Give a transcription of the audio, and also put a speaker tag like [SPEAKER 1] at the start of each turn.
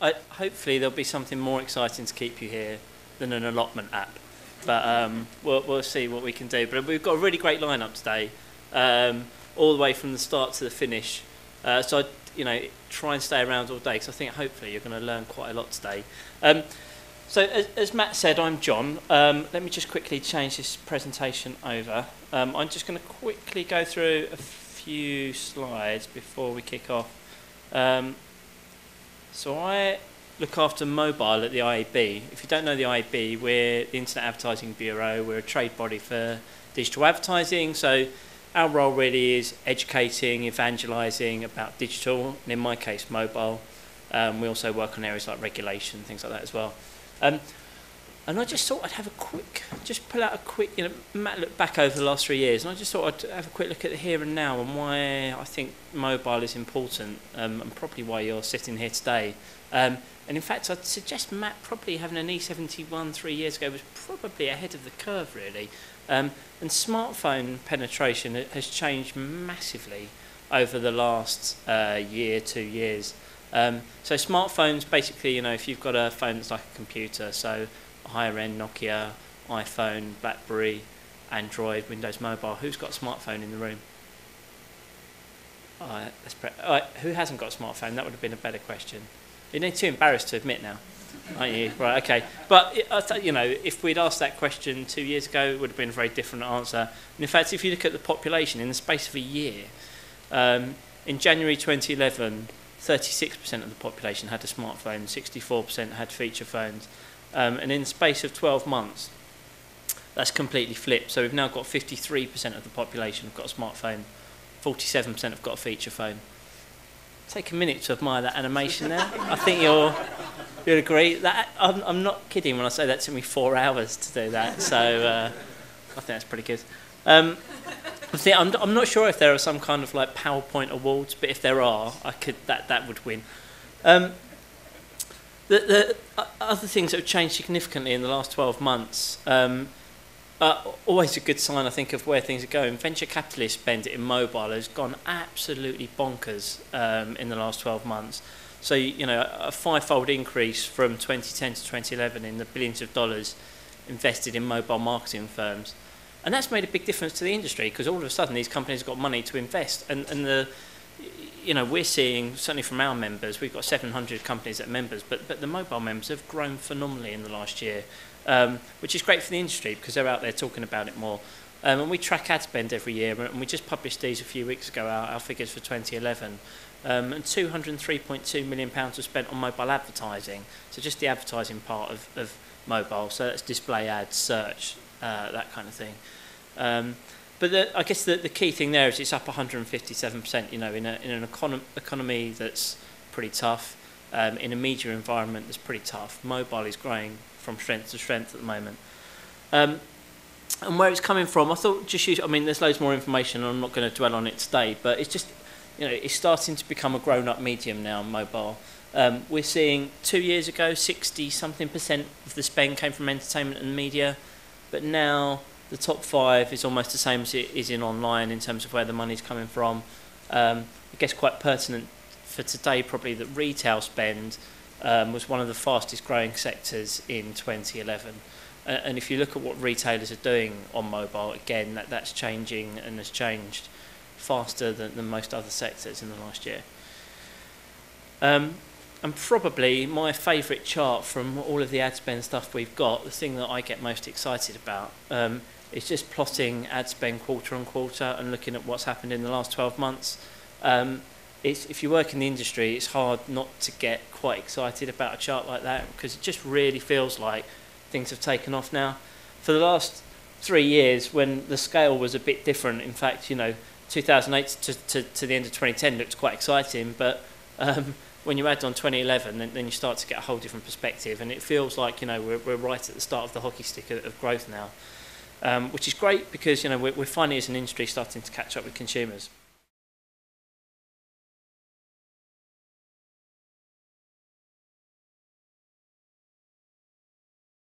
[SPEAKER 1] hopefully there'll be something more exciting to keep you here than an allotment app. But we'll see what we can do. But we've got a really great lineup today, all the way from the start to the finish. So try and stay around all day, because I think hopefully you're going to learn quite a lot today. So as Matt said, I'm John. Let me just quickly change this presentation over. I'm just going to quickly go through a few slides before we kick off. So I look after mobile at the IAB. If you don't know the IAB, we're the Internet Advertising Bureau. We're a trade body for digital advertising. So our role really is educating, evangelising about digital, and in my case, mobile. We also work on areas like regulation, things like that as well. And I just thought I'd have just pull out a quick, Matt looked back over the last 3 years, and I just thought I'd have a quick look at the here and now and why I think mobile is important, and probably why you're sitting here today. And in fact, I'd suggest Matt probably having an E71 3 years ago was probably ahead of the curve, really. And smartphone penetration has changed massively over the last year, 2 years. So smartphones, basically, if you've got a phone that's like a computer, so a higher end Nokia, iPhone, BlackBerry, Android, Windows Mobile. Who's got a smartphone in the room? Who hasn't got a smartphone? That would have been a better question. You're too embarrassed to admit now, aren't you? Right, okay. But if we'd asked that question 2 years ago, it would have been a very different answer. And in fact, if you look at the population in the space of a year, in January 2011, 36% of the population had a smartphone, 64% had feature phones. And in the space of 12 months, that's completely flipped. So we've now got 53% of the population have got a smartphone, 47% have got a feature phone. Take a minute to admire that animation there. I think you'll agree. I'm not kidding when I say that took me 4 hours to do that. So I think that's pretty good. I'm not sure if there are some kind of like PowerPoint awards, but if there are, that would win. The other things that have changed significantly in the last 12 months are always a good sign, I think, of where things are going. Venture capitalist spend in mobile has gone absolutely bonkers in the last 12 months. So, a five-fold increase from 2010 to 2011 in the billions of dollars invested in mobile marketing firms. And that's made a big difference to the industry, because all of a sudden these companies have got money to invest. And we're seeing, certainly from our members, we've got 700 companies that are members, but the mobile members have grown phenomenally in the last year, which is great for the industry because they're out there talking about it more. And we track ad spend every year, and we just published these a few weeks ago, our figures for 2011. And £203.2 million was spent on mobile advertising, so just the advertising part of mobile, so that's display ads, search, that kind of thing. But I guess the key thing there is it's up 157%, in an economy that's pretty tough, in a media environment that's pretty tough. Mobile is growing from strength to strength at the moment. And where it's coming from, I thought there's loads more information, and I'm not going to dwell on it today, but it's just, it's starting to become a grown-up medium now, mobile. We're seeing 2 years ago, 60-something% of the spend came from entertainment and media, but now the top 5 is almost the same as it is in online in terms of where the money's coming from. I guess quite pertinent for today probably that retail spend was one of the fastest growing sectors in 2011. And if you look at what retailers are doing on mobile, again, that's changing and has changed faster than most other sectors in the last year. And probably my favourite chart from all of the ad spend stuff we've got, the thing that I get most excited about, is just plotting ad spend quarter on quarter and looking at what's happened in the last 12 months. If you work in the industry, it's hard not to get quite excited about a chart like that, because it just really feels like things have taken off now. For the last 3 years, when the scale was a bit different, in fact, 2008 to the end of 2010 looked quite exciting, but when you add on 2011, then you start to get a whole different perspective, and it feels like we're right at the start of the hockey stick of growth now, which is great because we're finally as an industry starting to catch up with consumers.